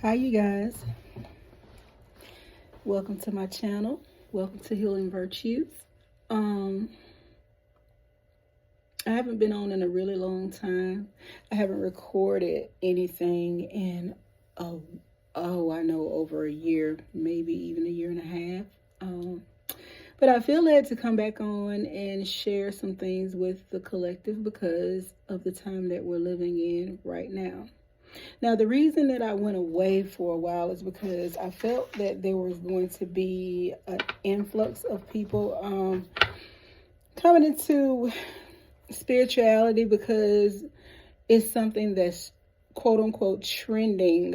Hi, you guys. Welcome to my channel. Welcome to Healing Virtues. Um, I haven't been on in a really long time. I haven't recorded anything in I know over a year, maybe even a year and a half. But I feel led to come back on and share some things with the collective because of the time that we're living in right now. Now, the reason that I went away for a while is because I felt that there was going to be an influx of people coming into spirituality because it's something that's quote unquote trending.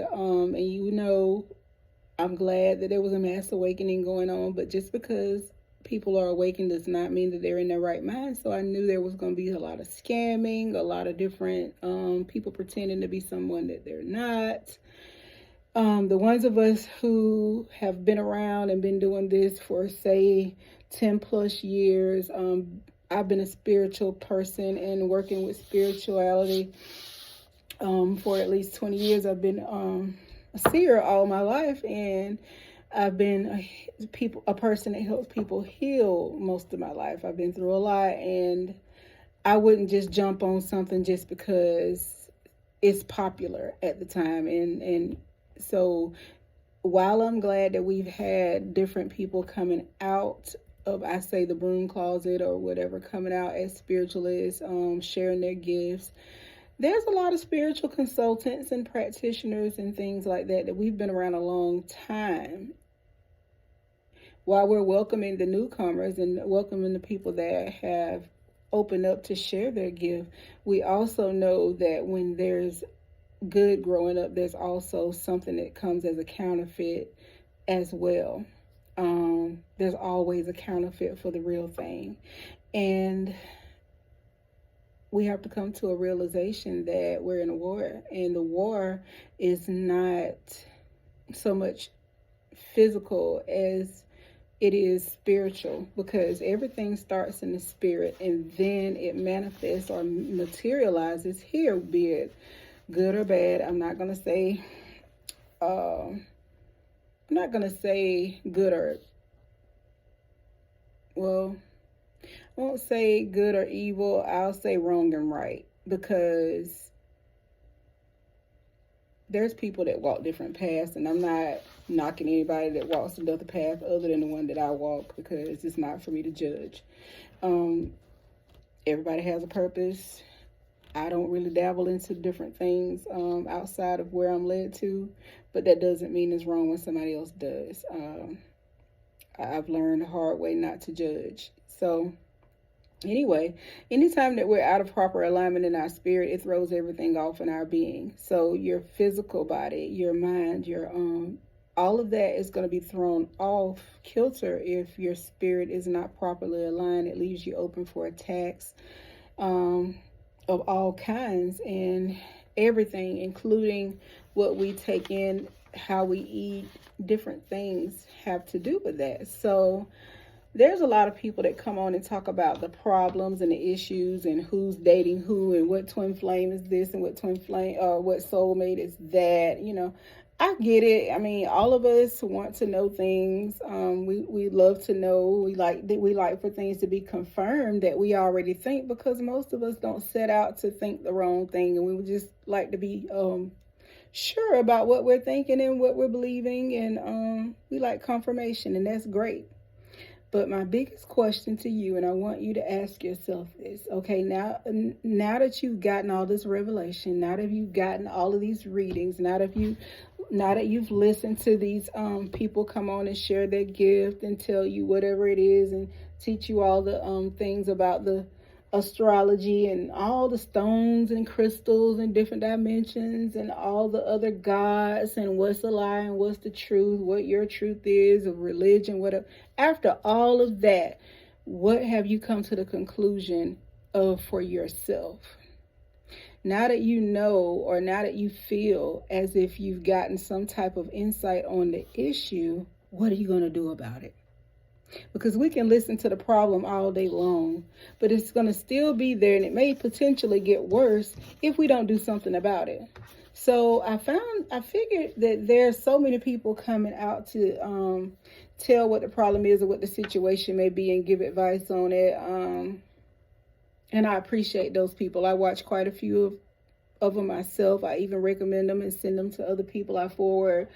I'm glad that there was a mass awakening going on, but just because people are awakened does not mean that they're in their right mind. So I knew there was going to be a lot of scamming, a lot of different people pretending to be someone that they're not. The ones of us who have been around and been doing this for, say, 10 plus years, I've been a spiritual person and working with spirituality for at least 20 years. I've been a seer all my life, and I've been a person that helps people heal most of my life. I've been through a lot, and I wouldn't just jump on something just because it's popular at the time. And so while I'm glad that we've had different people coming out of, I say, the broom closet or whatever, coming out as spiritualists, sharing their gifts, there's a lot of spiritual consultants and practitioners and things like that we've been around a long time. While we're welcoming the newcomers and welcoming the people that have opened up to share their gift, we also know that when there's good growing up, there's also something that comes as a counterfeit as well. There's always a counterfeit for the real thing. And we have to come to a realization that we're in a war, and the war is not so much physical as it is spiritual, because everything starts in the spirit and then it manifests or materializes here, be it good or bad. I'm not gonna say good or, well, I won't say good or evil. I'll say wrong and right, because there's people that walk different paths, and I'm not knocking anybody that walks another path other than the one that I walk, because it's not for me to judge. Everybody has a purpose. I don't really dabble into different things outside of where I'm led to, but that doesn't mean it's wrong when somebody else does. I've learned the hard way not to judge. So anyway, anytime that we're out of proper alignment in our spirit, it throws everything off in our being. So your physical body, your mind, your all of that is going to be thrown off kilter if your spirit is not properly aligned. It leaves you open for attacks of all kinds and everything, including what we take in, how we eat. Different things have to do with that. So there's a lot of people that come on and talk about the problems and the issues and who's dating who and what twin flame is this and what twin flame or what soulmate is that. I get it. I mean, all of us want to know things. We love to know. We like for things to be confirmed that we already think, because most of us don't set out to think the wrong thing, and we would just like to be sure about what we're thinking and what we're believing, and we like confirmation, and that's great. But my biggest question to you, and I want you to ask yourself this, okay, now that you've gotten all this revelation, now that you've gotten all of these readings, now that you've listened to these people come on and share their gift and tell you whatever it is and teach you all the things about the astrology and all the stones and crystals and different dimensions and all the other gods and what's a lie and what's the truth, what your truth is of religion, whatever. After all of that, what have you come to the conclusion of for yourself? Now that you know, or now that you feel as if you've gotten some type of insight on the issue, what are you going to do about it? Because we can listen to the problem all day long, but it's going to still be there, and it may potentially get worse if we don't do something about it. So I figured that there's so many people coming out to tell what the problem is or what the situation may be and give advice on it. And I appreciate those people. I watch quite a few of them myself. I even recommend them and send them to other people. I forward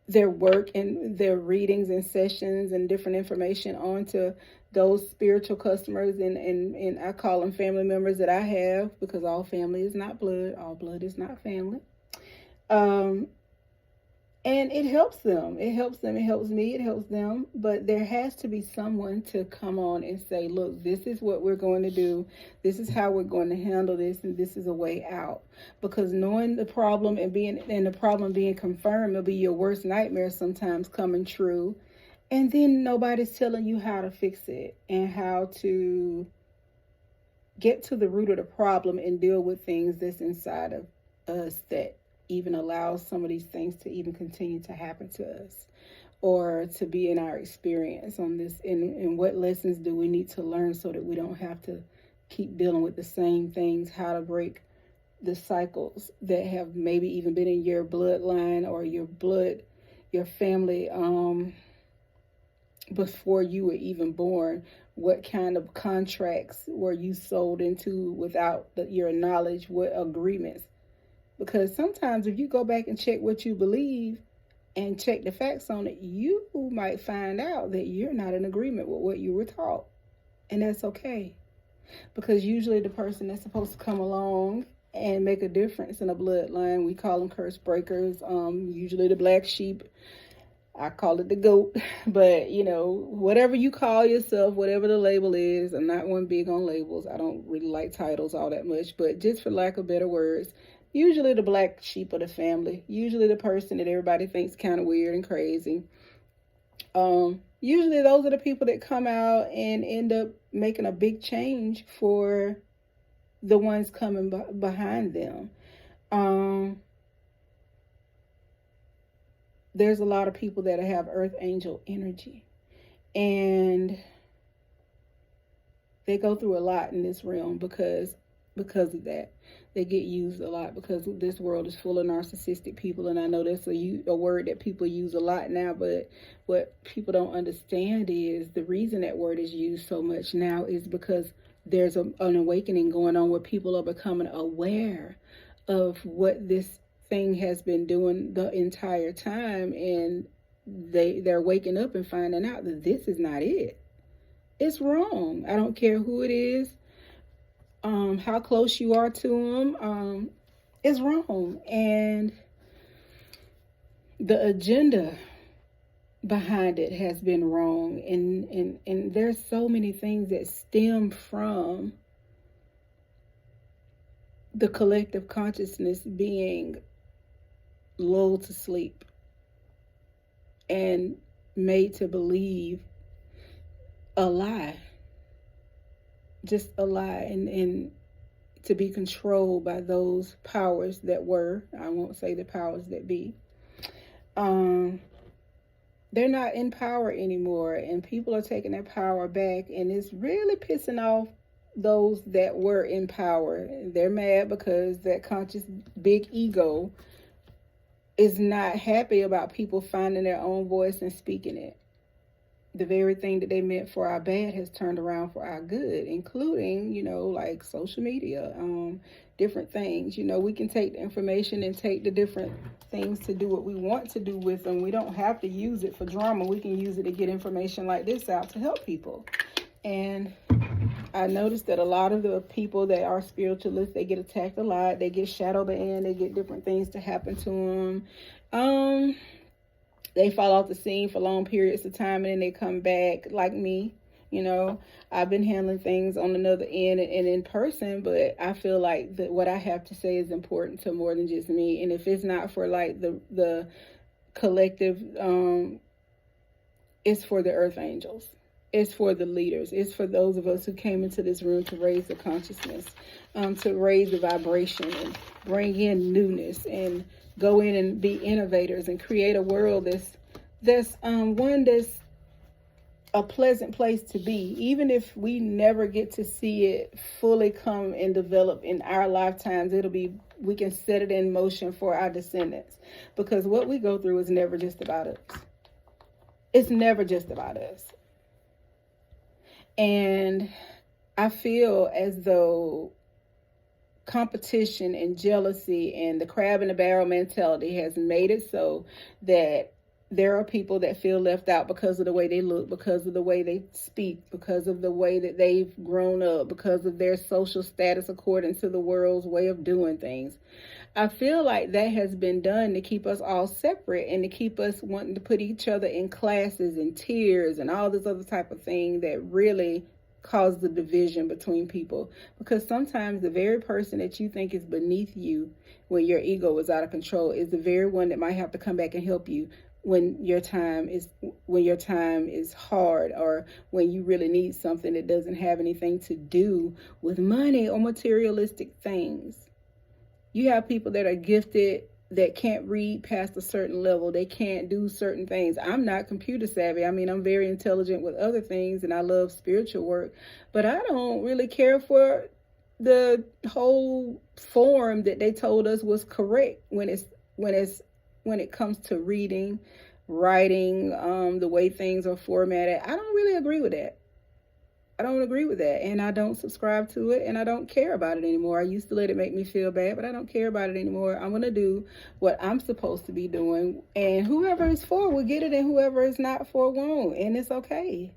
their work and their readings and sessions and different information onto those spiritual customers, and I call them family members that I have, because all family is not blood, all blood is not family. And it helps them. It helps them. It helps me. It helps them. But there has to be someone to come on and say, look, this is what we're going to do. This is how we're going to handle this. And this is a way out. Because knowing the problem and the problem being confirmed will be your worst nightmare sometimes coming true. And then nobody's telling you how to fix it and how to get to the root of the problem and deal with things that's inside of us that even allows some of these things to even continue to happen to us or to be in our experience on this. And what lessons do we need to learn so that we don't have to keep dealing with the same things, how to break the cycles that have maybe even been in your bloodline or your family, before you were even born. What kind of contracts were you sold into without your knowledge? What agreements? Because sometimes if you go back and check what you believe and check the facts on it, you might find out that you're not in agreement with what you were taught. And that's okay. Because usually the person that's supposed to come along and make a difference in a bloodline, we call them curse breakers, usually the black sheep. I call it the goat, but whatever you call yourself, whatever the label is, I'm not one big on labels. I don't really like titles all that much, but just for lack of better words, usually the black sheep of the family, usually the person that everybody thinks kind of weird and crazy. Usually those are the people that come out and end up making a big change for the ones coming behind them. There's a lot of people that have earth angel energy, and they go through a lot in this realm because of that. They get used a lot because this world is full of narcissistic people, and I know that's a word that people use a lot now, but what people don't understand is the reason that word is used so much now is because there's an awakening going on where people are becoming aware of what this thing has been doing the entire time, and they're waking up and finding out that this is not it. It's wrong. I don't care who it is, how close you are to them, it's wrong. And the agenda behind it has been wrong, and there's so many things that stem from the collective consciousness being lulled to sleep and made to believe a lie, just a lie, and to be controlled by those powers that were, I won't say the powers that be. They're not in power anymore, and people are taking their power back, and it's really pissing off those that were in power. They're mad because that conscious big ego is not happy about people finding their own voice and speaking it. The very thing that they meant for our bad has turned around for our good, including, like social media, different things. We can take the information and take the different things to do what we want to do with them. We don't have to use it for drama. We can use it to get information like this out to help people. And I noticed that a lot of the people that are spiritualists, they get attacked a lot. They get shadow banned. They get different things to happen to them. They fall off the scene for long periods of time, and then they come back like me. I've been handling things on another end and in person, but I feel like that what I have to say is important to more than just me. And if it's not for like the collective, it's for the earth angels. It's for the leaders. It's for those of us who came into this room to raise the consciousness, to raise the vibration and bring in newness and go in and be innovators and create a world that's one that's a pleasant place to be, even if we never get to see it fully come and develop in our lifetimes. It'll be, we can set it in motion for our descendants, because what we go through is never just about us. It's never just about us. And I feel as though competition and jealousy and the crab in the barrel mentality has made it so that there are people that feel left out because of the way they look, because of the way they speak, because of the way that they've grown up, because of their social status according to the world's way of doing things. I feel like that has been done to keep us all separate and to keep us wanting to put each other in classes and tiers and all this other type of thing that really cause the division between people. Because sometimes the very person that you think is beneath you when your ego is out of control is the very one that might have to come back and help you when your time is hard, or when you really need something that doesn't have anything to do with money or materialistic things. You have people that are gifted that can't read past a certain level. They can't do certain things. I'm not computer savvy. I mean, I'm very intelligent with other things and I love spiritual work, but I don't really care for the whole form that they told us was correct when it comes to reading, writing, the way things are formatted. I don't really agree with that. I don't agree with that, and I don't subscribe to it, and I don't care about it anymore. I used to let it make me feel bad, but I don't care about it anymore. I'm going to do what I'm supposed to be doing, and whoever is for will get it, and whoever is not for won't, and it's okay.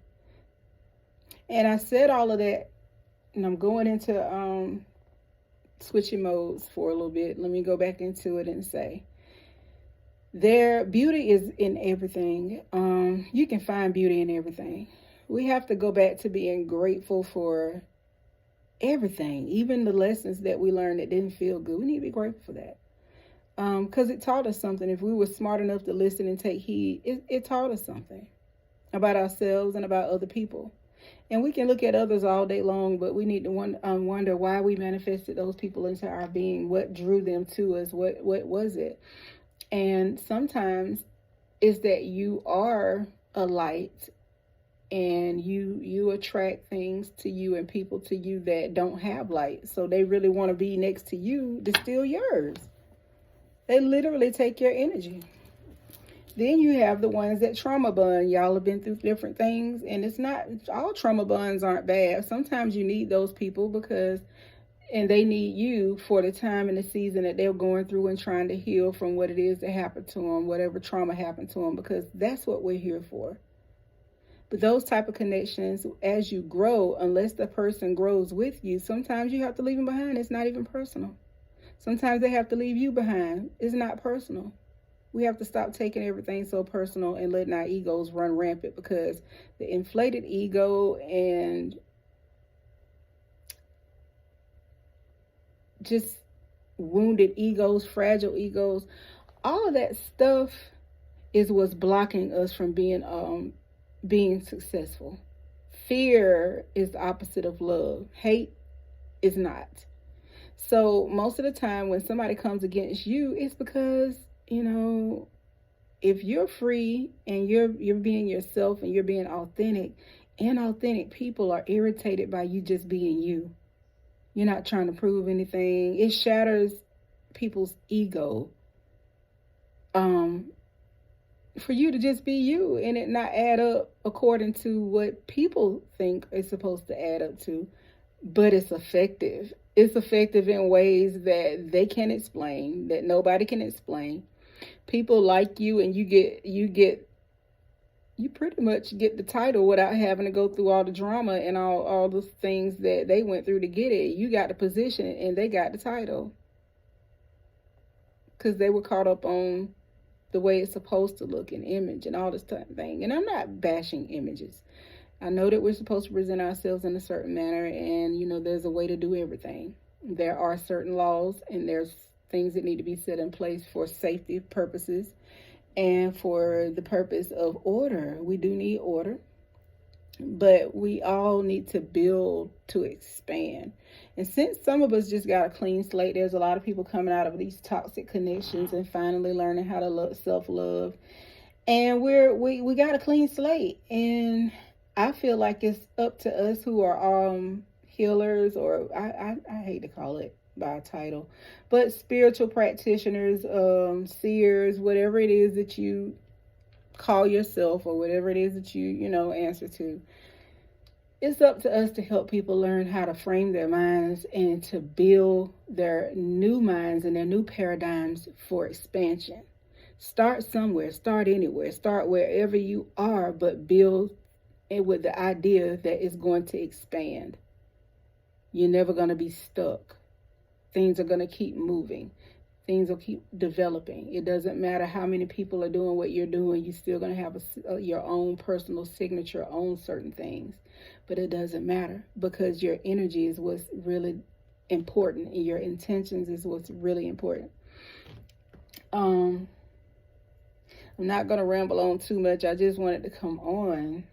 And I said all of that, and I'm going into switching modes for a little bit. Let me go back into it and say, their beauty is in everything. You can find beauty in everything. We have to go back to being grateful for everything, even the lessons that we learned that didn't feel good. We need to be grateful for that, because it taught us something. If we were smart enough to listen and take heed, it taught us something about ourselves and about other people. And we can look at others all day long, but we need to wonder why we manifested those people into our being. What drew them to us? What was it? And sometimes it's that you are a light, and you attract things to you and people to you that don't have light. So they really want to be next to you to steal yours. They literally take your energy. Then you have the ones that trauma bond. Y'all have been through different things, and it's not all trauma bonds aren't bad. Sometimes you need those people and they need you for the time and the season that they're going through and trying to heal from what it is that happened to them, whatever trauma happened to them, because that's what we're here for. But those type of connections, as you grow, unless the person grows with you, sometimes you have to leave them behind. It's not even personal. Sometimes they have to leave you behind. It's not personal. We have to stop taking everything so personal and letting our egos run rampant, because the inflated ego and just wounded egos, fragile egos, all of that stuff is what's blocking us from being successful. Fear is the opposite of love. Hate is not. So most of the time when somebody comes against you, it's because, if you're free and you're being yourself and you're being authentic, inauthentic people are irritated by you just being you. You're not trying to prove anything. It shatters people's ego. For you to just be you and it not add up according to what people think it's supposed to add up to. But it's effective. It's effective in ways that they can't explain, that nobody can explain. People like you, and you pretty much get the title without having to go through all the drama and all the things that they went through to get it. You got the position and they got the title, because they were caught up on the way it's supposed to look, an image and all this type of thing. And I'm not bashing images. I know that we're supposed to present ourselves in a certain manner, and there's a way to do everything. There are certain laws, and there's things that need to be set in place for safety purposes and for the purpose of order. We do need order, but we all need to build to expand. And since some of us just got a clean slate, there's a lot of people coming out of these toxic connections and finally learning how to self-love And we got a clean slate. And I feel like it's up to us who are healers, or I hate to call it by a title, but spiritual practitioners, seers, whatever it is that you call yourself, or whatever it is that you answer to. It's up to us to help people learn how to frame their minds and to build their new minds and their new paradigms for expansion. Start somewhere, start anywhere, start wherever you are, but build it with the idea that it's going to expand. You're never going to be stuck. Things are going to keep moving. Things will keep developing. It doesn't matter how many people are doing what you're doing. You're still going to have your own personal signature on certain things. But it doesn't matter, because your energy is what's really important, and your intentions is what's really important. I'm not going to ramble on too much. I just wanted to come on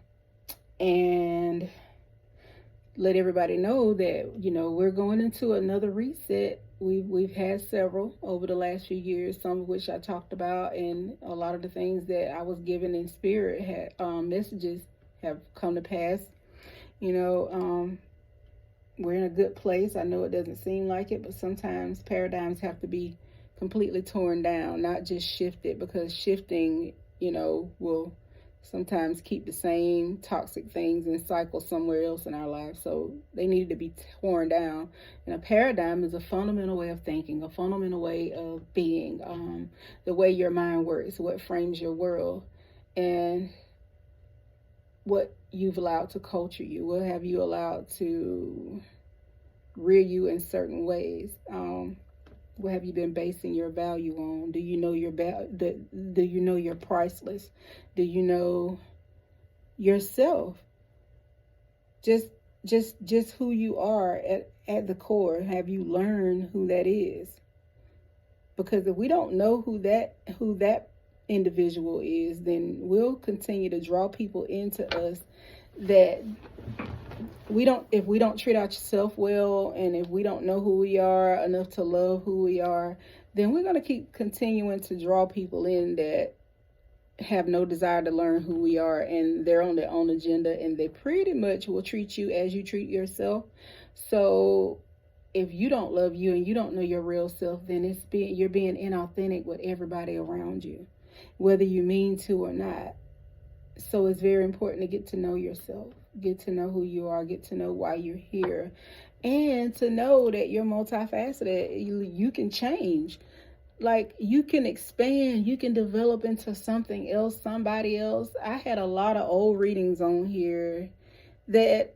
and let everybody know that, we're going into another reset. We've had several over the last few years, some of which I talked about, and a lot of the things that I was given in spirit had messages have come to pass. We're in a good place. I know it doesn't seem like it, but sometimes paradigms have to be completely torn down, not just shifted, because shifting, will sometimes keep the same toxic things in cycle somewhere else in our lives. So they needed to be torn down. And a paradigm is a fundamental way of thinking, a fundamental way of being, the way your mind works, what frames your world, and what you've allowed to culture you. What have you allowed to rear you in certain ways? What have you been basing your value on? Do you know do you know you're priceless? Do you know yourself? Just who you are at the core. Have you learned who that is? Because if we don't know who that individual is, then we'll continue to draw people into us that if we don't treat ourselves well, and if we don't know who we are enough to love who we are, then we're going to keep continuing to draw people in that have no desire to learn who we are, and they're on their own agenda, and they pretty much will treat you as you treat yourself. So if you don't love you and you don't know your real self, then you're being inauthentic with everybody around you, whether you mean to or not. So it's very important to get to know yourself, get to know who you are, get to know why you're here, and to know that you're multifaceted. You can change. Like, you can expand, you can develop into something else, somebody else. I had a lot of old readings on here that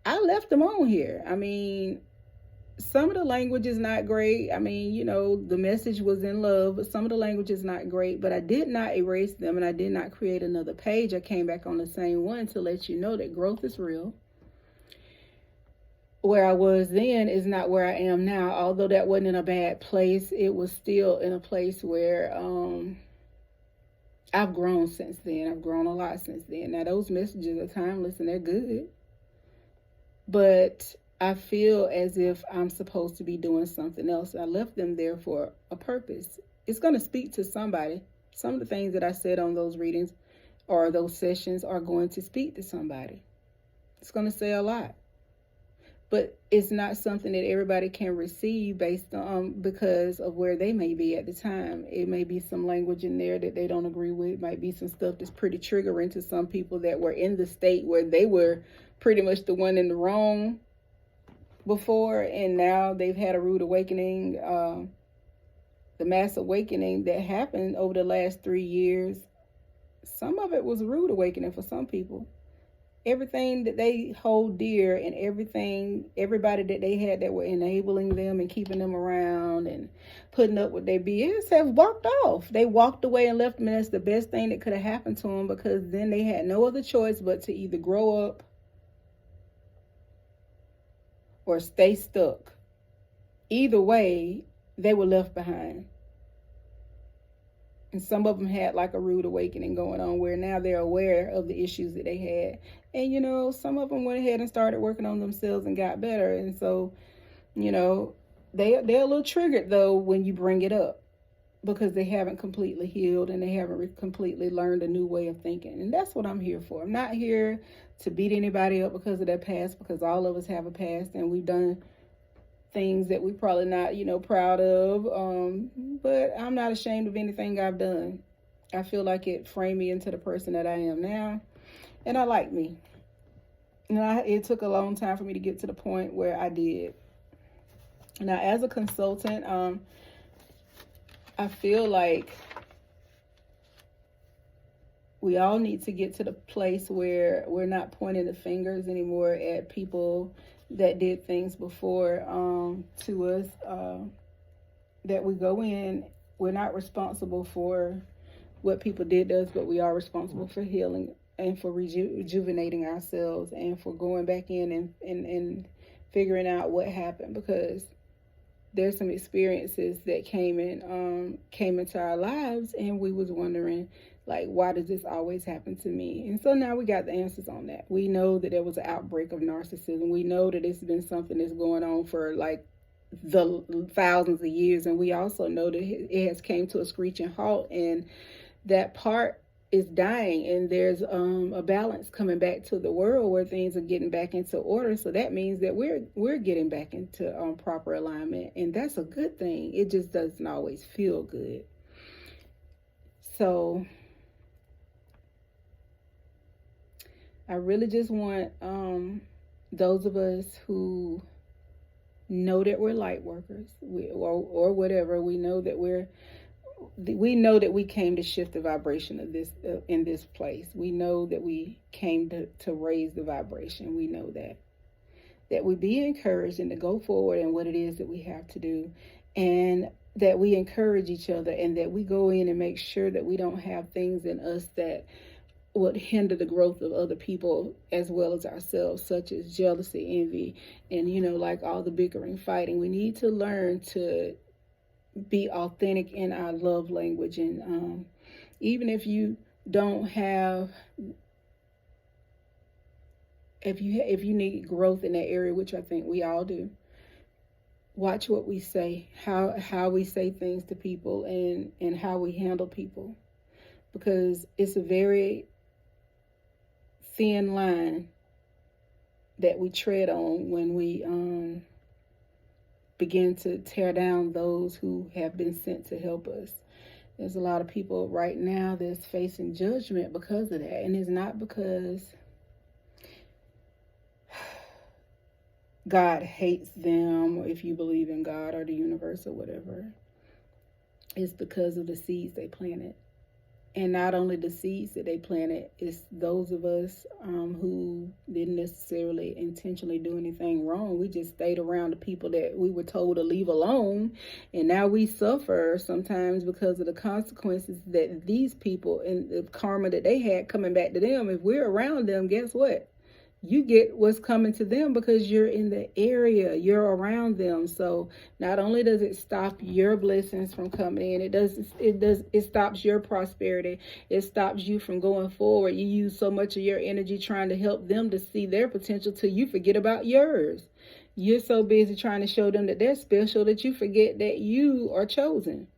I left them on here. I mean, some of the language is not great. I mean, the message was in love, but some of the language is not great. But I did not erase them, and I did not create another page. I came back on the same one to let you know that growth is real. Where I was then is not where I am now. Although that wasn't in a bad place, it was still in a place where I've grown since then. I've grown a lot since then. Now, those messages are timeless and they're good. But I feel as if I'm supposed to be doing something else. I left them there for a purpose. It's going to speak to somebody. Some of the things that I said on those readings or those sessions are going to speak to somebody. It's going to say a lot. But it's not something that everybody can receive based on because of where they may be at the time. It may be some language in there that they don't agree with. It might be some stuff that's pretty triggering to some people that were in the state where they were pretty much the one in the wrong before, and now they've had a rude awakening. The mass awakening that happened over the last 3 years, some of it was a rude awakening for some people. Everything that they hold dear and everybody that they had that were enabling them and keeping them around and putting up with their BS have walked off. They walked away and left them, and that's the best thing that could have happened to them, because then they had no other choice but to either grow up or stay stuck. Either way, they were left behind. And some of them had like a rude awakening going on where now they're aware of the issues that they had. And, some of them went ahead and started working on themselves and got better. And so, they're a little triggered, though, when you bring it up. because they haven't completely healed and they haven't completely learned a new way of thinking. And that's what I'm here for. I'm not here to beat anybody up because of their past, because all of us have a past and we've done things that we're probably not, proud of. But I'm not ashamed of anything I've done. I feel like it framed me into the person that I am now, and I like me. It took a long time for me to get to the point where I did. Now, as a consultant, I feel like we all need to get to the place where we're not pointing the fingers anymore at people that did things before to us, that we go in, we're not responsible for what people did to us, but we are responsible for healing and for rejuvenating ourselves and for going back in and figuring out what happened, because there's some experiences that came into our lives, and we was wondering, like, why does this always happen to me? And so now we got the answers on that. We know that there was an outbreak of narcissism. We know that it's been something that's going on for like the thousands of years, and we also know that it has came to a screeching halt, and that part is dying, and there's a balance coming back to the world where things are getting back into order. So that means that we're getting back into proper alignment, and that's a good thing. It just doesn't always feel good. So I really just want those of us who know that we're light workers, or whatever, we know that we came to shift the vibration of this in this place. We know that we came to raise the vibration. We know that we be encouraged and to go forward in what it is that we have to do, and that we encourage each other, and that we go in and make sure that we don't have things in us that would hinder the growth of other people as well as ourselves, such as jealousy, envy, and like all the bickering, fighting. We need to learn to be authentic in our love language, and even if you don't have, if you need growth in that area, which I think we all do, watch what we say, how we say things to people, and how we handle people, because it's a very thin line that we tread on when we begin to tear down those who have been sent to help us. There's a lot of people right now that's facing judgment because of that. And it's not because God hates them, or if you believe in God or the universe or whatever. It's because of the seeds they planted. And not only the seeds that they planted, it's those of us who didn't necessarily intentionally do anything wrong. We just stayed around the people that we were told to leave alone. And now we suffer sometimes because of the consequences that these people and the karma that they had coming back to them. If we're around them, guess what? You get what's coming to them because you're in the area, you're around them. So not only does it stop your blessings from coming in, it stops your prosperity. It stops you from going forward. You use so much of your energy trying to help them to see their potential till you forget about yours. You're so busy trying to show them that they're special that you forget that you are chosen.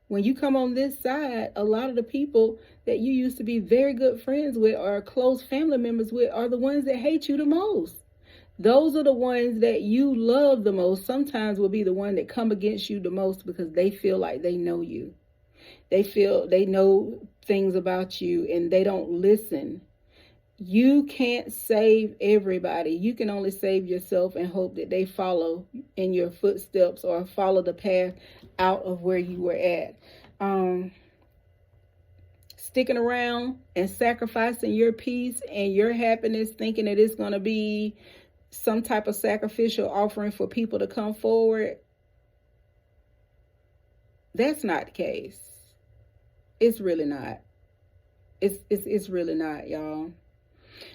When you come on this side, a lot of the people that you used to be very good friends with or close family members with are the ones that hate you the most. Those are the ones that you love the most. Sometimes will be the one that come against you the most because they feel like they know you. They feel they know things about you and they don't listen. You can't save everybody. You can only save yourself and hope that they follow in your footsteps or follow the path out of where you were at. Sticking around and sacrificing your peace and your happiness, thinking that it's going to be some type of sacrificial offering for people to come forward. That's not the case. It's really not. It's really not, y'all.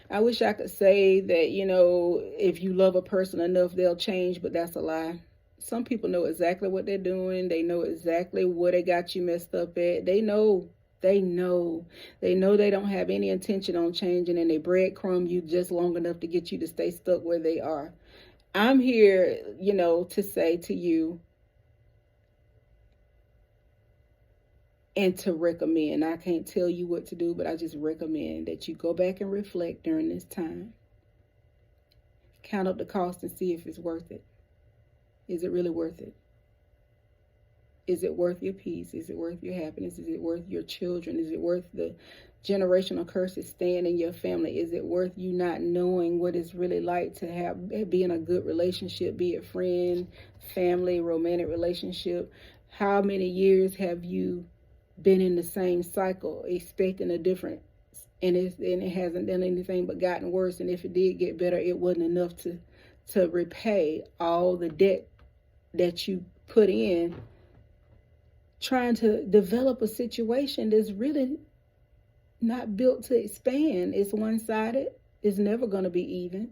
I wish I could say that, if you love a person enough, they'll change, but that's a lie. Some people know exactly what they're doing. They know exactly where they got you messed up at. They know they don't have any intention on changing, and they breadcrumb you just long enough to get you to stay stuck where they are. I'm here, to say to you, and to recommend. I can't tell you what to do, but I just recommend that you go back and reflect during this time. Count up the cost and see if it's worth it. Is it really worth it? Is it worth your peace? Is it worth your happiness? Is it worth your children? Is it worth the generational curses staying in your family? Is it worth you not knowing what it's really like to be in a good relationship, be it friend, family, romantic relationship? How many years have you been in the same cycle, expecting a different, and it hasn't done anything but gotten worse? And if it did get better, it wasn't enough to repay all the debt that you put in, trying to develop a situation that's really not built to expand. It's one-sided. It's never going to be even.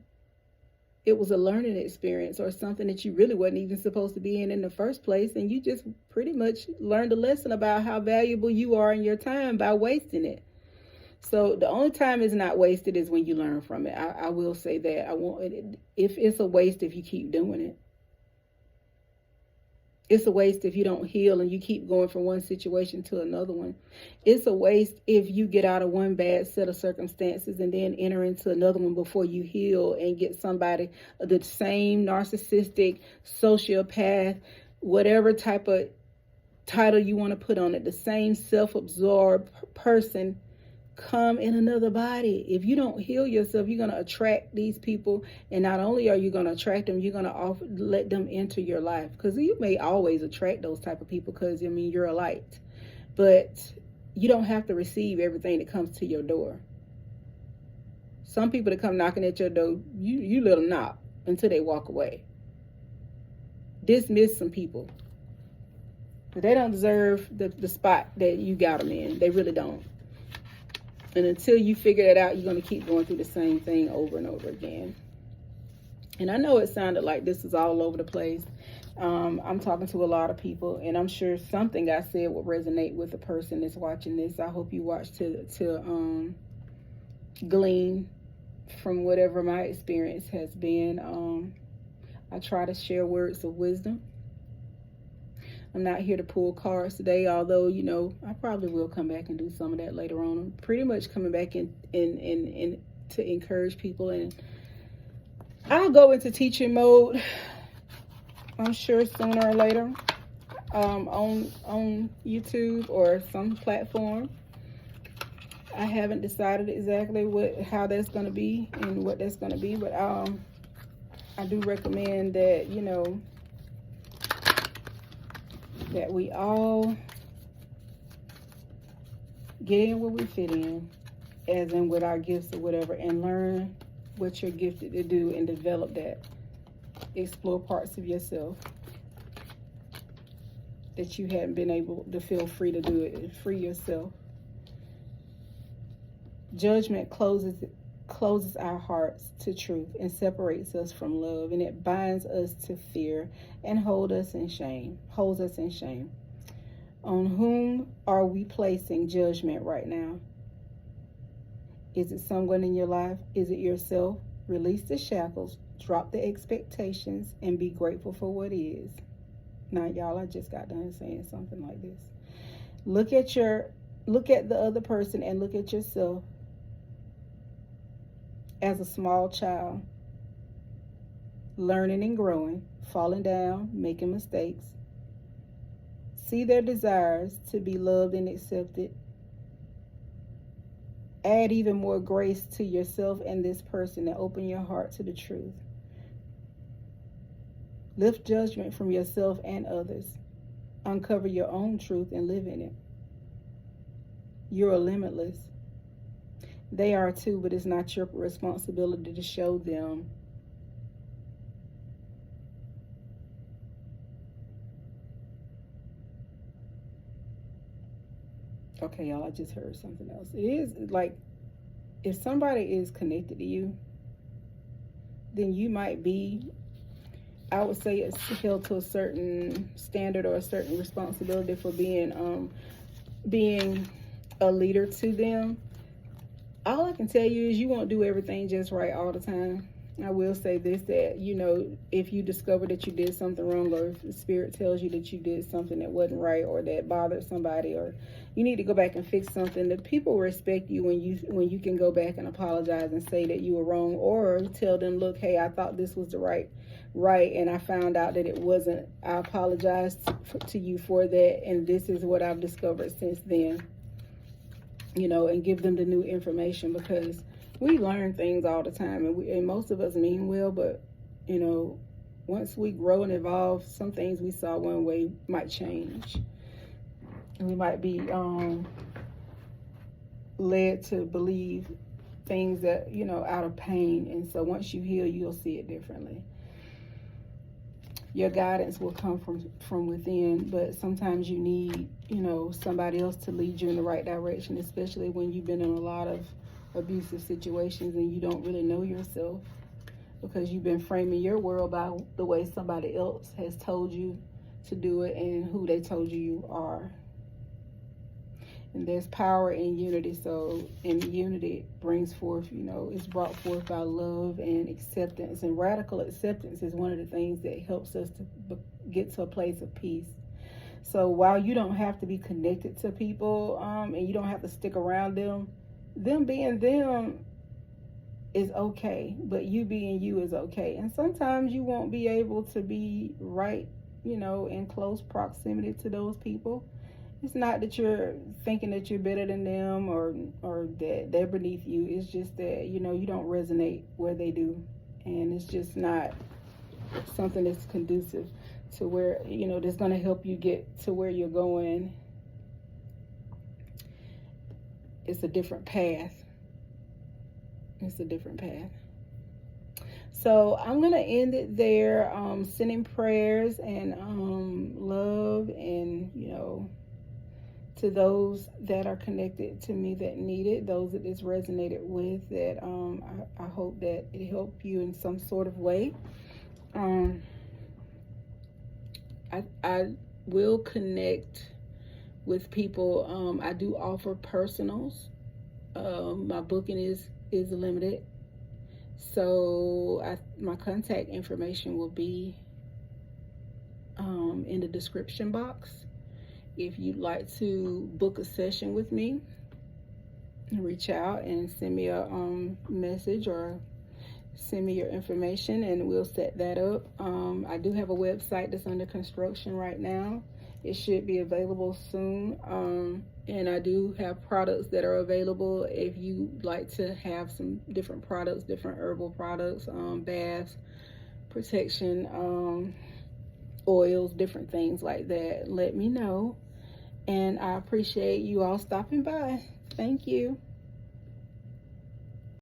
It was a learning experience or something that you really wasn't even supposed to be in the first place, and you just pretty much learned a lesson about how valuable you are in your time by wasting it. So the only time it's not wasted is when you learn from it. I will say that. If it's a waste if you keep doing it. It's a waste if you don't heal and you keep going from one situation to another one. It's a waste if you get out of one bad set of circumstances and then enter into another one before you heal and get somebody, the same narcissistic, sociopath, whatever type of title you want to put on it, the same self-absorbed person come in another body. If you don't heal yourself, you're going to attract these people, and not only are you going to attract them, you're going to let them into your life, because you may always attract those type of people, because you're a light, but you don't have to receive everything that comes to your door. Some people that come knocking at your door, you let them knock until they walk away. Dismiss some people, but they don't deserve the spot that you got them in. They really don't. And until you figure that out, you're going to keep going through the same thing over and over again. And I know it sounded like this is all over the place. I'm talking to a lot of people, and I'm sure something I said will resonate with the person that's watching this. I hope you watch to glean from whatever my experience has been. I try to share words of wisdom. I'm not here to pull cards today, although, I probably will come back and do some of that later on. I'm pretty much coming back in to encourage people, and I'll go into teaching mode, I'm sure, sooner or later, on YouTube or some platform. I haven't decided exactly how that's going to be and what that's going to be, but I do recommend that, that we all get in where we fit in, as in with our gifts or whatever, and learn what you're gifted to do and develop that. Explore parts of yourself that you hadn't been able to feel free to do it, and free yourself. Judgment closes our hearts to truth and separates us from love, and it binds us to fear and holds us in shame. On whom are we placing judgment right now? Is it someone in your life? Is it yourself? Release the shackles, drop the expectations, and be grateful for what is. Now, y'all, I just got done saying something like this. Look at the other person and look at yourself as a small child, learning and growing, falling down, making mistakes. See their desires to be loved and accepted. Add even more grace to yourself and this person, and open your heart to the truth. Lift judgment from yourself and others. Uncover your own truth and live in it. You are limitless. They are too, but it's not your responsibility to show them. Okay, y'all, I just heard something else. It is like, if somebody is connected to you, then you might be, I would say, it's held to a certain standard or a certain responsibility for being a leader to them. All I can tell you is you won't do everything just right all the time. I will say this, that, you know, if you discover that you did something wrong, or if the spirit tells you that you did something that wasn't right, or that bothered somebody, or you need to go back and fix something, the people respect you when you can go back and apologize and say that you were wrong, or tell them, look, hey, I thought this was the right, and I found out that it wasn't. I apologize to you for that, and this is what I've discovered since then. You know, and give them the new information, because we learn things all the time, and most of us mean well, but, you know, once we grow and evolve, some things we saw one way might change. We might be led to believe things that, you know, out of pain, and so once you heal, you'll see it differently. Your guidance will come from within, but sometimes you need, you know, somebody else to lead you in the right direction, especially when you've been in a lot of abusive situations and you don't really know yourself, because you've been framing your world by the way somebody else has told you to do it and who they told you are. And there's power in unity. So in unity brings forth, you know, it's brought forth by love and acceptance. And radical acceptance is one of the things that helps us to get to a place of peace. So while you don't have to be connected to people, and you don't have to stick around them being them is okay, but you being you is okay. And sometimes you won't be able to be right, you know, in close proximity to those people. It's not that you're thinking that you're better than them, or that they're beneath you. It's just that, you know, you don't resonate where they do. And it's just not something that's conducive to where, you know, that's going to help you get to where you're going. It's a different path. It's a different path. So I'm going to end it there, sending prayers and love, and, you know, to those that are connected to me that need it, those that this resonated with, that I hope that it helped you in some sort of way. I will connect with people. I do offer personals. My booking is limited, so my contact information will be in the description box. If you'd like to book a session with me, reach out and send me a message, or send me your information, and we'll set that up. I do have a website that's under construction right now. It should be available soon. And I do have products that are available if you'd like to have some different products, different herbal products, baths, protection, oils, different things like that. Let me know. And I appreciate you all stopping by. Thank you.